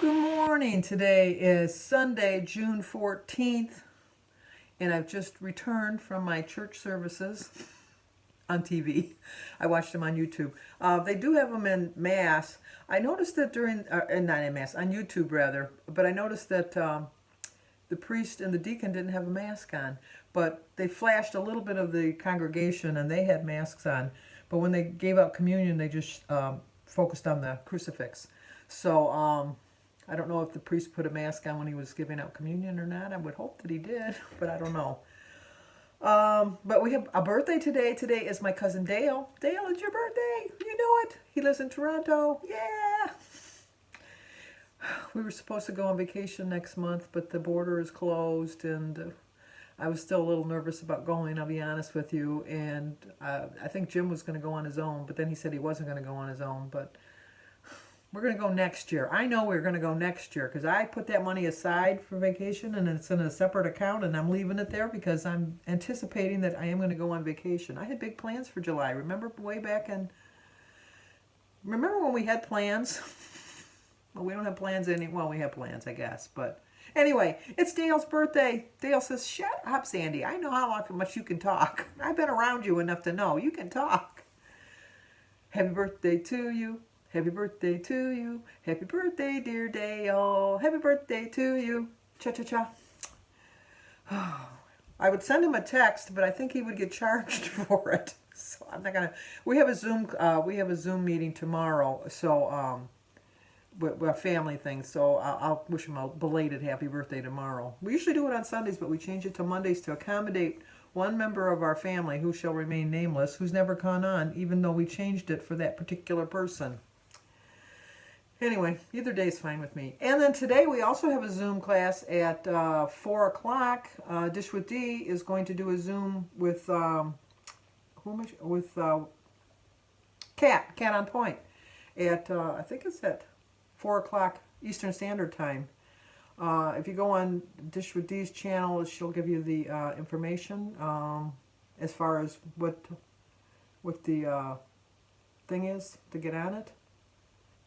Good morning. Today is Sunday, June 14th, and I've just returned from my church services on TV. I watched them on YouTube. They do have them in Mass. I noticed that not in Mass, on YouTube rather, but I noticed that the priest and the deacon didn't have a mask on, but they flashed a little bit of the congregation and they had masks on. But when they gave out communion, they just focused on the crucifix. So I don't know if the priest put a mask on when he was giving out communion or not. I would hope that he did, but I don't know. But we have a birthday today. Today is my cousin Dale. Dale, it's your birthday. You know it. He lives in Toronto. Yeah. We were supposed to go on vacation next month, but the border is closed, and I was still a little nervous about going, I'll be honest with you. And I think Jim was going to go on his own, but then he said he wasn't going to go on his own. But we're going to go next year. I know we're going to go next year because I put that money aside for vacation and it's in a separate account, and I'm leaving it there because I'm anticipating that I am going to go on vacation. I had big plans for July. Remember remember when we had plans? Well, we don't have plans well, we have plans, I guess. But anyway, it's Dale's birthday. Dale says, "Shut up, Sandy. I know how much you can talk. I've been around you enough to know you can talk. Happy birthday to you. Happy birthday to you. Happy birthday, dear Dale. Happy birthday to you. Cha-cha-cha." I would send him a text, but I think he would get charged for it. So I'm not gonna. We have a Zoom meeting tomorrow. So a family thing. So I'll wish him a belated happy birthday tomorrow. We usually do it on Sundays, but we changed it to Mondays to accommodate one member of our family who shall remain nameless, who's never gone on, even though we changed it for that particular person. Anyway, either day is fine with me. And then today we also have a Zoom class at 4 o'clock. Dish with D is going to do a Zoom with Cat on Point at I think it's at 4 o'clock Eastern Standard Time. If you go on Dish with D's channel, she'll give you the information as far as what the thing is to get on it.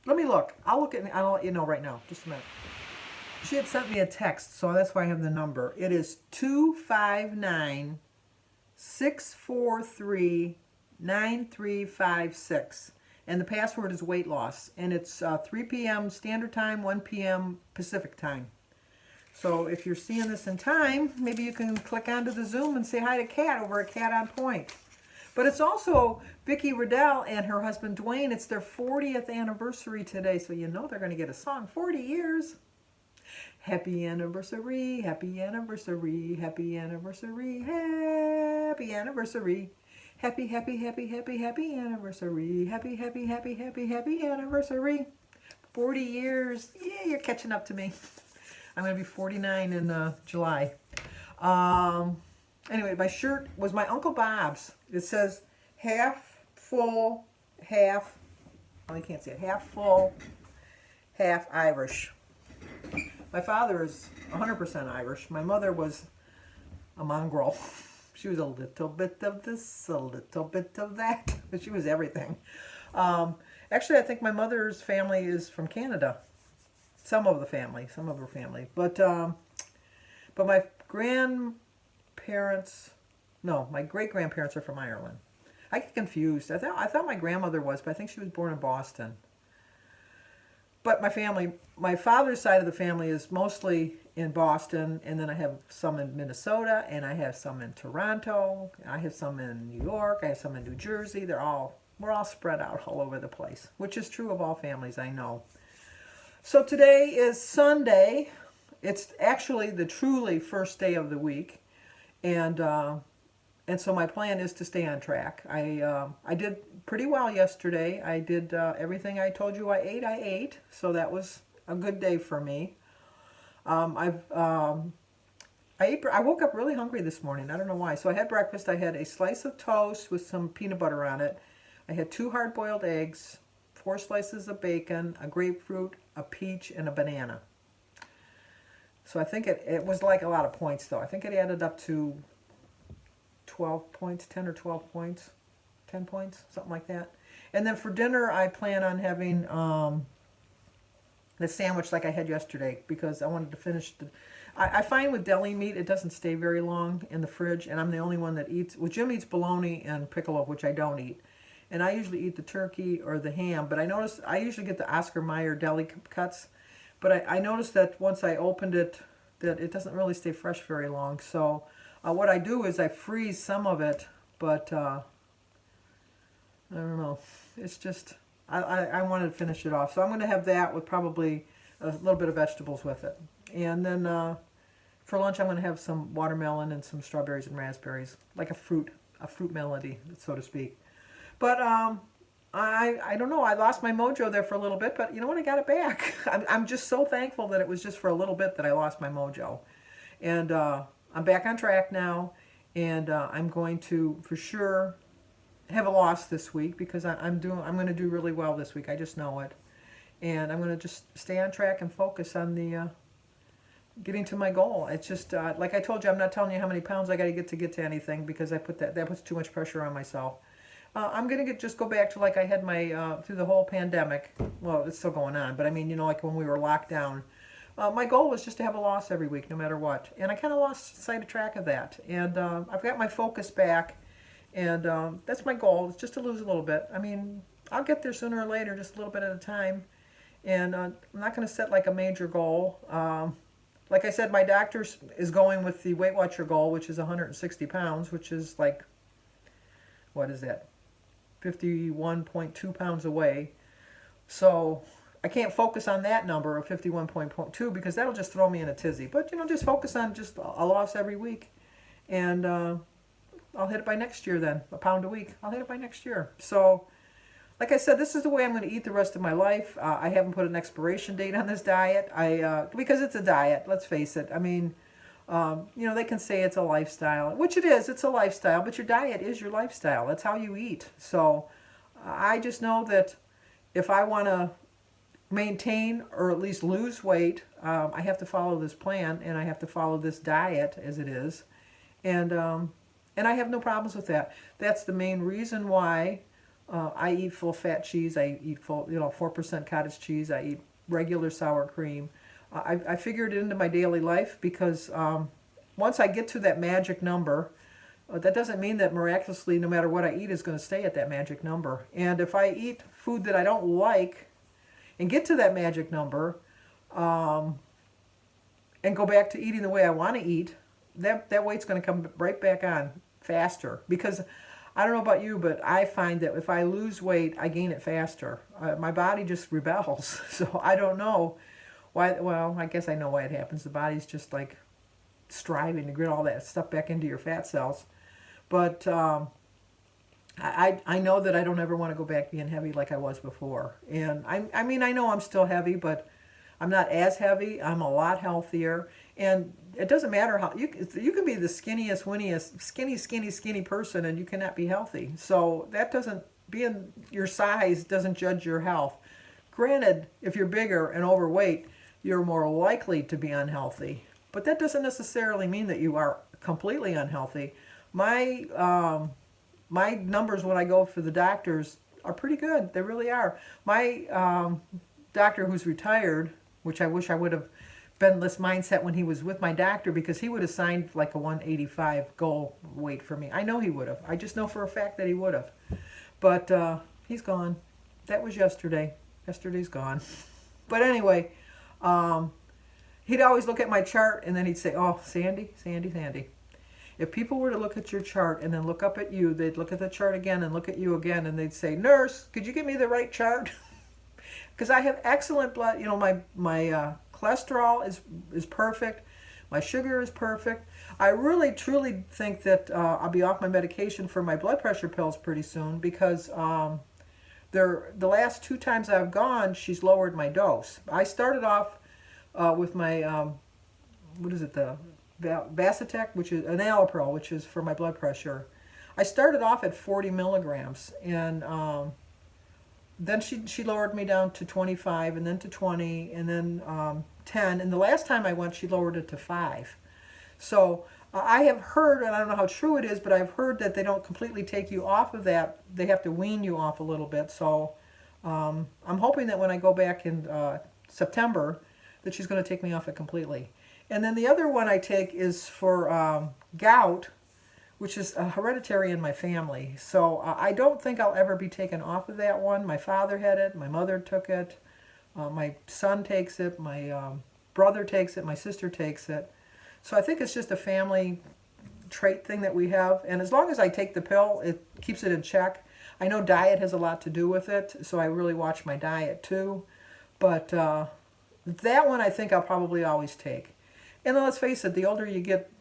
Let me look. I'll let you know right now. Just a minute. She had sent me a text, so that's why I have the number. It is 259-643-9356. And the password is weight loss. And it's 3 p.m. Standard Time, 1 p.m. Pacific Time. So if you're seeing this in time, maybe you can click onto the Zoom and say hi to Kat over at Cat on Point. But it's also Vicki Riddell and her husband Dwayne. It's their 40th anniversary today, so you know they're going to get a song. 40 years. Happy anniversary, happy anniversary, happy anniversary, happy anniversary. Happy, happy, happy, happy, happy anniversary. Happy, happy, happy, happy, happy anniversary. 40 years. Yeah, you're catching up to me. I'm going to be 49 in July. Anyway, my shirt was my Uncle Bob's. It says half full, half, well, you can't see it, half full, half Irish. My father is 100% Irish. My mother was a mongrel. She was a little bit of this, a little bit of that, but she was everything. Actually, I think my mother's family is from Canada. Some of her family. But my my great-grandparents are from Ireland. I get confused. I thought my grandmother was, but I think she was born in Boston. But my father's side of the family is mostly in Boston, and then I have some in Minnesota, and I have some in Toronto, I have some in New York, I have some in New Jersey. We're all spread out all over the place, which is true of all families, I know. So today is Sunday. It's actually the truly first day of the week, and so my plan is to stay on track. I did pretty well yesterday. I did everything I told you I ate, so that was a good day for me. I woke up really hungry this morning. I don't know why. So I had breakfast. I had a slice of toast with some peanut butter on it. I had 2 hard-boiled eggs, 4 slices of bacon, a grapefruit, a peach, and a banana. So I think it was like a lot of points, though. I think it added up to 12 points, 10 or 12 points, 10 points, something like that. And then for dinner, I plan on having the sandwich like I had yesterday because I wanted to finish the. I find with deli meat it doesn't stay very long in the fridge, and I'm the only one that eats. Well, Jim eats bologna and piccolo, which I don't eat, and I usually eat the turkey or the ham. But I noticed I usually get the Oscar Mayer deli cuts, but I noticed that once I opened it, that it doesn't really stay fresh very long. So what I do is I freeze some of it, but I don't know. It's just, I wanted to finish it off. So I'm going to have that with probably a little bit of vegetables with it. And then for lunch I'm going to have some watermelon and some strawberries and raspberries. Like a fruit melody, so to speak. But I don't know. I lost my mojo there for a little bit, but you know what? I got it back. I'm just so thankful that it was just for a little bit that I lost my mojo. And I'm back on track now. And I'm going to, for sure, have a loss this week because I'm going to do really well this week. I just know it, and I'm going to just stay on track and focus on the getting to my goal. It's just like I told you, I'm not telling you how many pounds I got to get to anything because I put that puts too much pressure on myself. I'm going to just go back to like I had my through the whole pandemic. Well, it's still going on, but I mean, you know, like when we were locked down. My goal was just to have a loss every week, no matter what, and I kind of lost sight of track of that. And I've got my focus back. And that's my goal, is just to lose a little bit. I mean, I'll get there sooner or later, just a little bit at a time. And I'm not going to set like a major goal. Like I said, my doctor is going with the Weight Watcher goal, which is 160 pounds, which is like, what is that? 51.2 pounds away. So I can't focus on that number of 51.2 because that'll just throw me in a tizzy. But, you know, just focus on just a loss every week. And I'll hit it by next year then. A pound a week. I'll hit it by next year. So, like I said, this is the way I'm going to eat the rest of my life. I haven't put an expiration date on this diet. Because it's a diet, let's face it. I mean, you know, they can say it's a lifestyle, which it is. It's a lifestyle, but your diet is your lifestyle. That's how you eat. So, I just know that if I want to maintain or at least lose weight, I have to follow this plan and I have to follow this diet as it is. And I have no problems with that. That's the main reason why I eat full fat cheese. I eat full, 4% cottage cheese. I eat regular sour cream. I figured it into my daily life because once I get to that magic number, that doesn't mean that miraculously no matter what I eat is going to stay at that magic number. And if I eat food that I don't like and get to that magic number and go back to eating the way I want to eat, that weight's going to come right back on faster. Because I don't know about you, but I find that if I lose weight, I gain it faster. My body just rebels. So I don't know why. Well, I guess I know why it happens. The body's just like striving to get all that stuff back into your fat cells. But I know that I don't ever want to go back being heavy like I was before. And I mean, I know I'm still heavy, but I'm not as heavy. I'm a lot healthier. And it doesn't matter how you can be the skinniest, winniest, skinny person, and you cannot be healthy. So that doesn't, being your size doesn't judge your health. Granted, if you're bigger and overweight, you're more likely to be unhealthy. But that doesn't necessarily mean that you are completely unhealthy. My numbers when I go for the doctors are pretty good. They really are. My doctor who's retired, which I wish I would have been this mindset when he was with my doctor, because he would have signed like a 185 goal weight for me. I know he would have. I just know for a fact that he would have. But he's gone. That was yesterday. Yesterday's gone. But anyway, he'd always look at my chart and then he'd say, "Oh, Sandy. If people were to look at your chart and then look up at you, they'd look at the chart again and look at you again and they'd say, 'Nurse, could you give me the right chart?'" Because I have excellent blood. You know, my cholesterol is perfect. My sugar is perfect. I really, truly think that I'll be off my medication for my blood pressure pills pretty soon because the last 2 times I've gone, she's lowered my dose. I started off with my, the Vasitec, which is an Allopril, which is for my blood pressure. I started off at 40 milligrams, and then she lowered me down to 25, and then to 20, and then 10. And the last time I went, she lowered it to 5. So I have heard, and I don't know how true it is, but I've heard that they don't completely take you off of that. They have to wean you off a little bit. So I'm hoping that when I go back and September that she's going to take me off it completely. And then the other one I take is for gout, which is hereditary in my family. So I don't think I'll ever be taken off of that one. My father had it, my mother took it, my son takes it, my brother takes it, my sister takes it. So I think it's just a family trait thing that we have. And as long as I take the pill, it keeps it in check. I know diet has a lot to do with it, so I really watch my diet too. But that one I think I'll probably always take. And then let's face it, the older you get,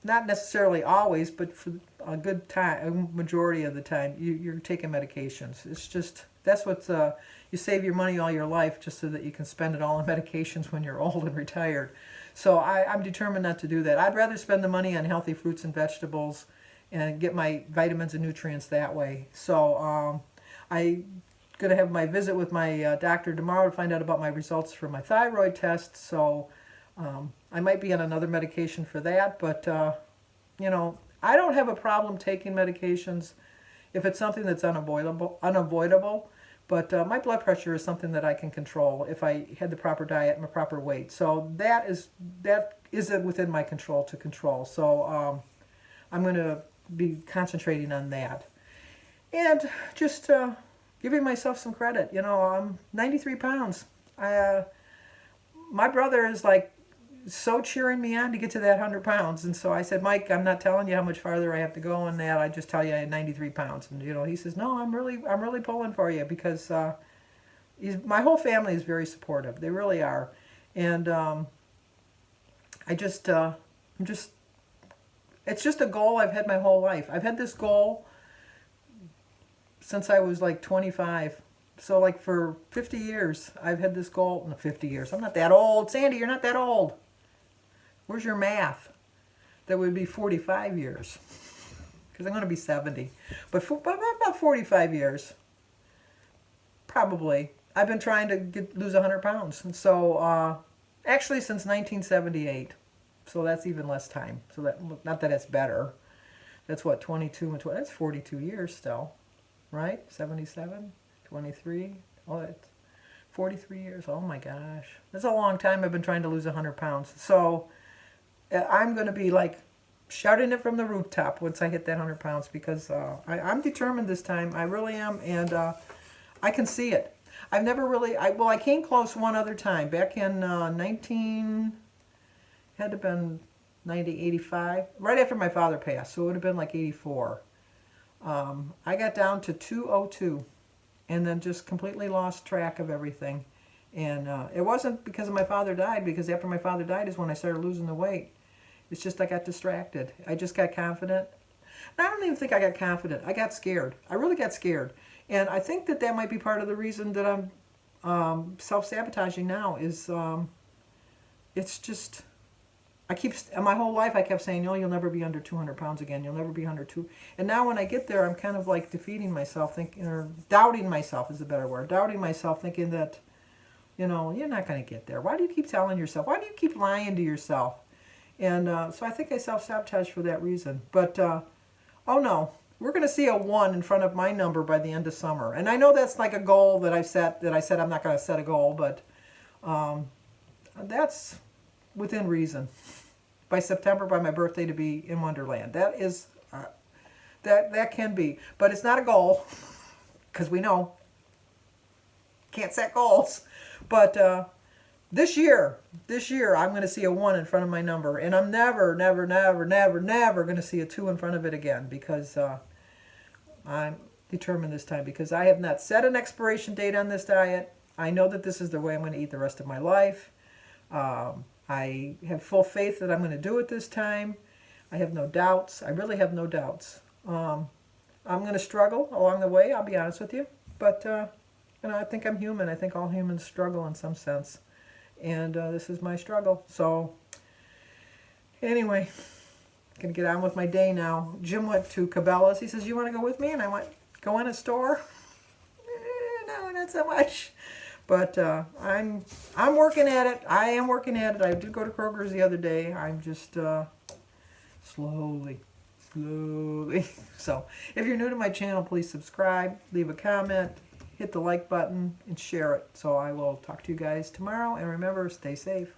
not necessarily always, but for a good time, a majority of the time, you're taking medications. It's just, that's what's, you save your money all your life just so that you can spend it all on medications when you're old and retired. So I'm determined not to do that. I'd rather spend the money on healthy fruits and vegetables and get my vitamins and nutrients that way. So I'm going to have my visit with my doctor tomorrow to find out about my results for my thyroid test. So I might be on another medication for that, but you know, I don't have a problem taking medications if it's something that's unavoidable. But my blood pressure is something that I can control if I had the proper diet and the proper weight. So that is within my control to control. So I'm going to be concentrating on that. And just giving myself some credit. You know, I'm 93 pounds. My brother is like so cheering me on to get to that 100 pounds. And so I said, Mike, I'm not telling you how much farther I have to go on that. I just tell you I had 93 pounds. And, you know, he says, no, I'm really pulling for you because my whole family is very supportive. They really are. And it's just a goal I've had my whole life. I've had this goal since I was like 25. So like for 50 years, I've had this goal. No, 50 years. I'm not that old. Sandy, you're not that old. Where's your math? That would be 45 years. Because I'm going to be 70. But for about 45 years, probably, I've been trying to lose 100 pounds. And so, actually since 1978. So that's even less time. So that, not that it's better. That's what, 22 and 20. That's 42 years still. Right? 77, 23. Oh, that's 43 years. Oh my gosh. That's a long time I've been trying to lose 100 pounds. So I'm going to be like shouting it from the rooftop once I hit that 100 pounds because I'm determined this time. I really am. And I can see it. I've never really, I came close one other time. Back in had to have been 85, right after my father passed. So it would have been like 84. I got down to 202 and then just completely lost track of everything. And it wasn't because my father died, because after my father died is when I started losing the weight. It's just I got distracted. I just got confident. And I don't even think I got confident. I got scared. I really got scared. And I think that that might be part of the reason that I'm self-sabotaging now is it's just... my whole life I kept saying, no, you'll never be under 200 pounds again. You'll never be under 2. And now when I get there, I'm kind of like defeating myself, thinking, or doubting myself is the better word. Doubting myself, thinking that, you know, you're not going to get there. Why do you keep telling yourself? Why do you keep lying to yourself? And so I think I self-sabotage for that reason. But, oh no, we're going to see a 1 in front of my number by the end of summer. And I know that's like a goal that I said I'm not going to set a goal, but that's within reason. By September, by my birthday, to be in Wonderland. That is, that can be. But it's not a goal, because we know, can't set goals. But this year, I'm going to see a 1 in front of my number. And I'm never going to see a 2 in front of it again, because I'm determined this time. Because I have not set an expiration date on this diet. I know that this is the way I'm going to eat the rest of my life. I have full faith that I'm going to do it this time. I have no doubts. I really have no doubts. I'm going to struggle along the way, I'll be honest with you. But, you know, I think I'm human. I think all humans struggle in some sense. And this is my struggle. So, anyway, going to get on with my day now. Jim went to Cabela's. He says, you want to go with me? And I went, go in a store? No, not so much. But I'm working at it. I am working at it. I did go to Kroger's the other day. I'm just slowly. So if you're new to my channel, please subscribe, leave a comment, hit the like button, and share it. So I will talk to you guys tomorrow, and remember, stay safe.